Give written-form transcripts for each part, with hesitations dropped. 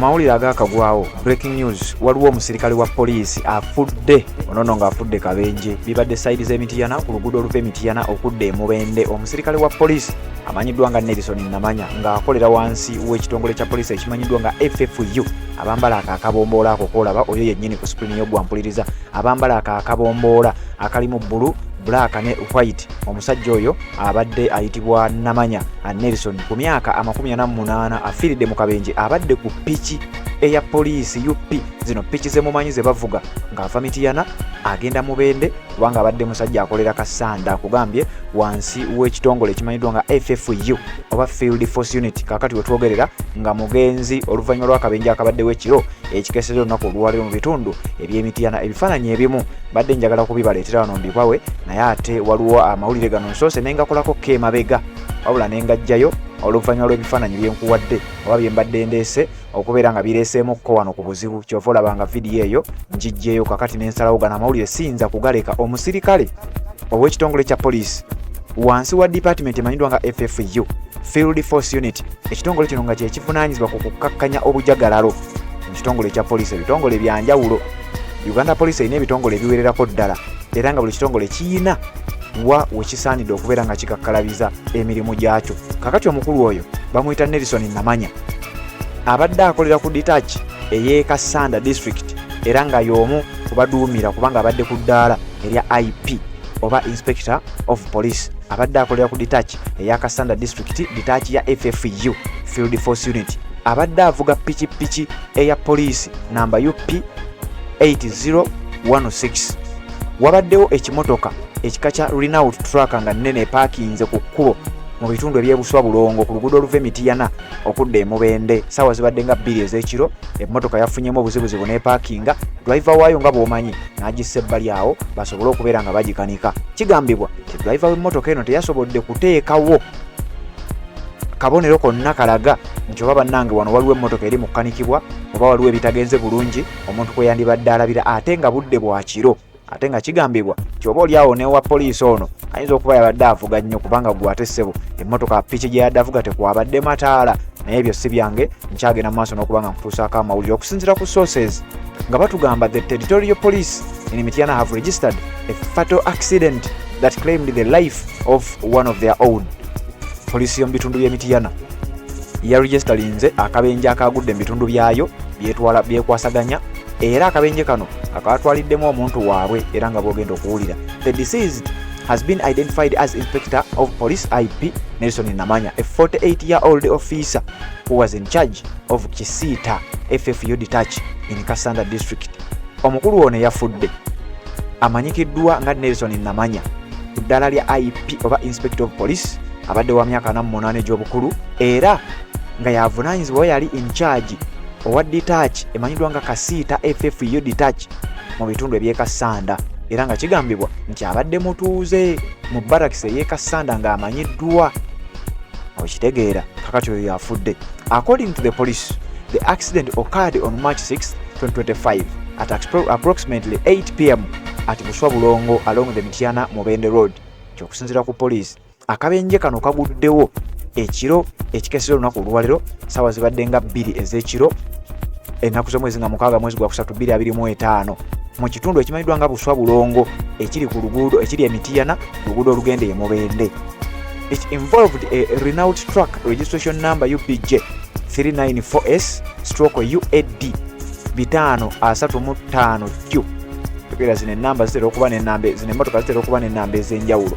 mawulire agakagwawo breaking news waliwo omusirikale wa poliisi afudde onono nga afudde kabenje bibadde saidi z'Emityana ku luguudo oluva Mityana okudda e Mubende omusirikale wa poliisi amanyiddwa nga Nelson Namanya ng'akolera wansi w'ekitongole kya poliisi ekimanyiddwa nga FFU abambala akabomboola ako kolaba oyo yennyini ku screen yo gwampuliriza abambala akabomboola akalimu bbulu black ne white omusajja oyo abadde ayitibwa Namanya Nelson ku myaka 48 afiiridde mu kabenje abadde ku piki eya poliisi UP zino piki ze mumanyi ze bavuga ng'ava Mityana agenda Mubende kubanga abadde musajja akolera kasanda kugambye wansi w'ekitongole ekimanyiddwa nga FFU oba Field Force Unit kakati wetwogerera nga mugenzi oluvannyuma lw'akabenje akabaddewo ekiro ekikeseza olunaku olwaliro mu bitundu eby'Emityana ebifaananyi ebimu badde njagala kubibaleetera wano mbikwawe naye ate waliwo amawulire gano nsoose nengakolako kemabega wabula nengajjayo oluvannyuma lw'ebifaananyi byenkuwadde oba byembadde ndeese okubeera nga bireeseemukko wano ku buzibu kyova olabanga vidiyo eyo njijjeyo kakati nensalawo gano amawulire siyinza kugaleka omusirikale ow'ekitongole kya poliisi wansi wa department emanyiddwa nga FFU Field Force Unit ekitongole kino nga kyekivunaanyizibwa ku kukkakkanya obujagalalo mu kitongole kya poliisi ebitongole byanjawulo Uganda Police erina ebitongole ebiwererako ddala era nga buli kitongole kiyina wa wekisaanidde okubeera nga kikakkalabiza emirimu gyakyo kakati omukulu oyo bamuyita Nelson Namanya abadde akolera ku detach ey'e Kasanda district era nga y'omu kubaduumira kubanga abadde ku ddaala erya IP oba Inspector of Police abadde akolera ku detach eya Kasanda district detach ya FFU Field Force Unit abadde avuga pikipiki eya poliisi namba UP 8016 wabaddewo ekimotoka ekika kya Renault truck nga nnene epaakinze ku kkubo mu bitundu ebyebuswa bulongo ku luguudo oluva Mityana okudda e Mubende sawa zibadde nga 2 ez'ekiro emmotoka yafunyemu obuzibuzibu n'epaakinga driver waayo nga bw'omanyi n'agissa ebbali awo basobole okubeera nga bagikanika kigambibwa ti driver w'emmotoka eno teyasobodde kuteekawo kabonero konna kalaga nti oba bannange wano waliwo emmotoka eri mukkanikibwa oba waliwo ebitagenze bulungi omuntu kwe yandibadde alabira ate nga budde bwa kiro ate nga kigambibwa kyoba oli awo newa poliisi ono ayinza okuba yabadde avuga nnyo kubanga gwate ssebo emmotoka piki gye yadde avuga tekwabadde mataala naye ebyo si byange nkyagenda mu maaso n'okuba nga nkutuusaako amawulire okusinziira ku sources nga batugamba the territorial police in Mityana have registered a fatal accident that claimed the life of one of their own. Poliisi y'omu bitundu by'Emityana yaregisterinze akabenje akagudde mu bitundu byayo byekwasaganya era akabenje kano akatwaliddemu omuntu waabwe era nga bwogenda okuwulira. The deceased has been identified as Inspector of Police IP Nelson Namanya, a 48-year-old officer who was in charge of Kisiita FFU detach in Kasanda district. Omukulu ono yafudde amanyikiddwa nga Nelson Namanya ku ddaala lya IP oba Inspector of Police abadde wa myaka 48 egy'obukulu era nga yavunaanyizibwa yali in charge owa detach emanyiddwa nga Kasiita FFU detach mu bitundu eby'Ekasanda era nga kigambibwa nti abadde mutuuze mu barakisi ey'Ekasanda ng'amanyiddwa okitegeera kakati oyo yafudde. According to the police, the accident occurred on March 6, 2025 at approximately 8 p.m. at Buswa Bulongo along the Mityana Mubende Road. Kyokusinziira ku police akabenje kano kaguddewo ekiro ekikesera olunaku olwaliro sawa zibadde nga 2 ez'ekiro ennaku z'omwezi nga 6 mwezi gwa 3 2025 mu kitundu ekimanyiddwa nga Buswa Bulongo ekiri ku luguudo ekiri Mityana luguudo olugenda e Mubende. It involved a Renault truck registration number UPJ 394S/UAD 535Q. Tukira zine namba zitera okuba n'ennamba zine emmotoka zitera okuba n'ennamba ez'enjawulo.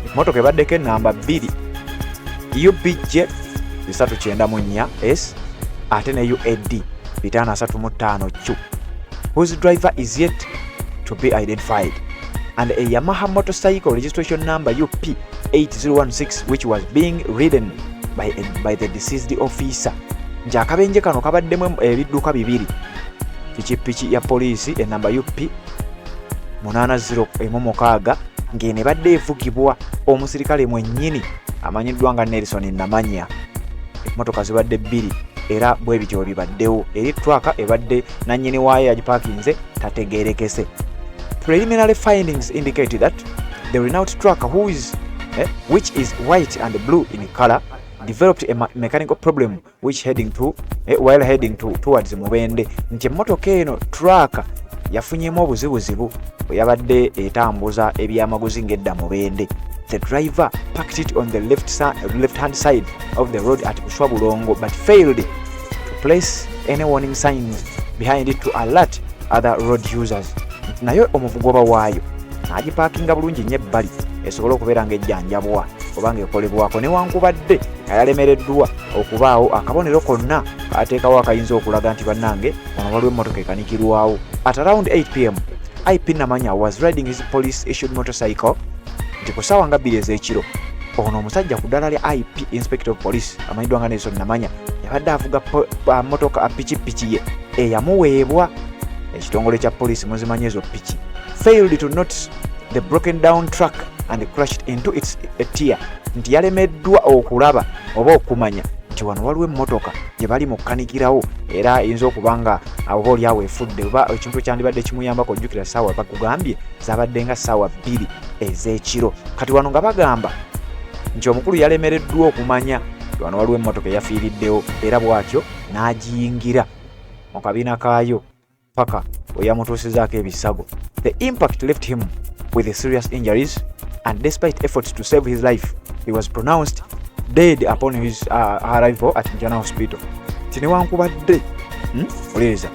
Emmotoka ebaddeko ennamba 2 UPJ 394S ate ne UAD 535Q, whose driver is yet to be identified, and a Yamaha motorcycle registration number UP 8016 which was being ridden by the deceased officer. Nti akabenje kano kabaddemu ebidduka 2 pikipiki ya poliisi enamba UP 8016 ng'ene badde evugibwa omusirikale mwennyini amanyiddwa nga Nelson Namanya. Emmotoka zibadde 2 era bwe bityo bibaddewo eri truck ebadde nannyini waayo yagipaakinze tategeerekese. Preliminary findings indicate that the Renault truck which is white and blue in color developed a mechanical problem while heading towards Mubende. Nti emmotoka eno truck yafunyemu obuzibuzibu bwe yabadde etambuza ebyamaguzi ng'edda Mubende. The driver parked it on the left-hand side of the road at Bushwabulongo but failed to place any warning signs behind it to alert other road users. Nayo omuvugoba waayo n'agiparkinga bulungi nnyo ebbali esobole okubeera ng'ejjanjabwa oba ng'ekolebwako newankubadde nga yalemereddwa okubaawo akabonero konna kaateekawo akayinza okulaga nti bannange wano waliwo emmotoka ekanikirwawo. At around 8 p.m. IP Namanya was riding his police-issued motorcycle. Nti ku ssaawa nga 2 ez'ekiro ono omusajja ku ddala lya IP Inspector of Police amanyiddwa nga Nelson Namanya yabadde avuga motoka pikipiki ye eyamuweebwa ekitongole kya poliisi muzimanyi ezo piki. Failed to notice the broken down truck and crashed into its tier. Nti yalemeddwa okulaba oba okumanya nti wano waliwo emmotoka gye bali mu kkanikirawo era eyinza okuba nga oba oliawo efudde oba ekintu kyandibadde kimuyambako ojjukira ssaawa bakugambye zabadde nga ssaawa 2 ez'ekiro. Kati wano nga bagamba nti omukulu yalemereddwa okumanya nti wano waliwo emmotoka eyafiiriddewo era bw'atyo n'agiyingira mu kabiina kaayo paka we yamutuusizaako ebisago. The impact left him with serious injuries and despite efforts to save his life he was pronounced dead upon his arrival at Mityana hospital. Tinewankubadde oleza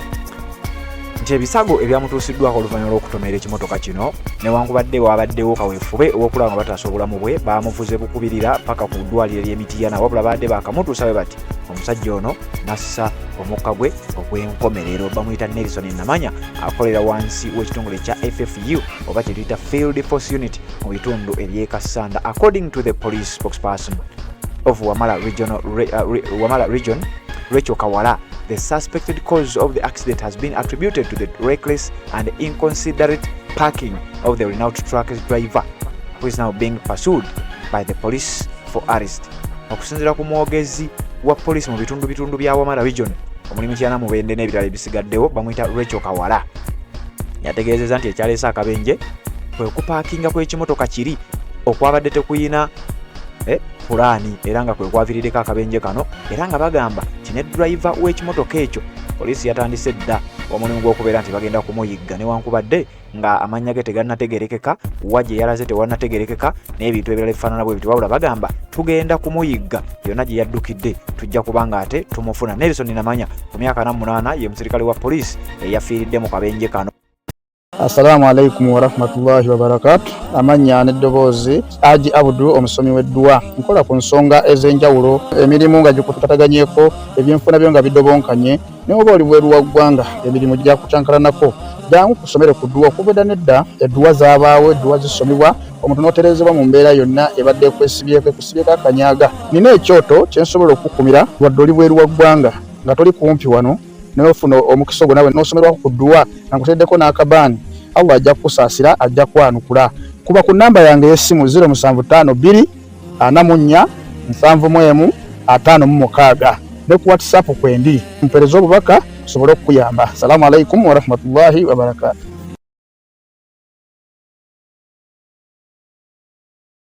nti ebisago ebyamutuusiddwako oluvannyuma lw'okutomera ekimotoka kino newankubadde wabaddewo kaweefube ow'okulaba nga bataasa obulamu bwe baamuvuze bukubirira paka ku ddwaliro ly'e Mityana wabula baadde bakamutuusa bwe bati omusajja ono nassa omukka gwe ogw'enkomerero. Bamuyita Nelson Namanya akolera wansi w'ekitongole kya FFU oba kye tuyita Field Force Unit mu bitundu eby'e Kasanda. According to the police spokesperson of Wamala region, Rachel Kawala, the suspected cause of the accident has been attributed to the reckless and inconsiderate parking of the Renault truck's driver, who is now being pursued by the police for arrest. Okusinziira ku mwogezi wa police mu bitundu bya Wamala region omuli Mityana Mubende n'ebirala ebisigaddewo bamuyita Rachel Kawala yategeezezza nti ekyaleese akabenje kwe kupaakinga kw'ekimotoka kiri okwabadde tekuyina pulaani era nga kwe kwaviiriddeko akabenje kano era nga bagamba nti ne driver w'ekimotoka ekyo poliisi yatandise dda omulimu gw'okubeera nti bagenda kumuyigga newankubadde nga amannya ge tegannategerekeka wa gye yalaze tewannategerekeka n'ebintu ebirala ebifaanana bwe biti wabula bagamba tugenda kumuyigga yonna gye yaddukidde tujja kubanga ate tumufuna. Nelson Namanya ku myaka 48 ye musirikale wa poliisi eyafiiridde mu kabenje kano. Assalamu alaikum warahmatullahi wabarakatuh. Amanya n'eddoboozi Aji Abudu omusomi w'eddwa. Nkola ku nsonga ez'enjawulo emirimu nga gikutukaganyeeko ebyenfuna byo nga bidobonkanye n'oba oli bweru wa ggwanga emirimu gya kucankalanako jangu kusomere ku ddwa okubeda nedda eddwa zaabaawo eddwa zisomibwa omuntu n'oterezebwa mu mbeera yonna ebadde ekwesibyeko akanyaga. Nina ekyoto kye nsobola okukumira wadde oli bweru wa ggwanga nga toli kumpi wano n'ofuna omukisa ogwo nawe n'osomerwako ku ddwa nga nkuteddeko n'akabaani Allah ajja kukusaasira ajja kwanukula. Kuba ku namba yange y'essimu 0752 44 71 56 ne ku WhatsApp kwendi mpereza obubaka sobole okuyamba. Assalamu alaikum warahmatullahi wabarakatuh.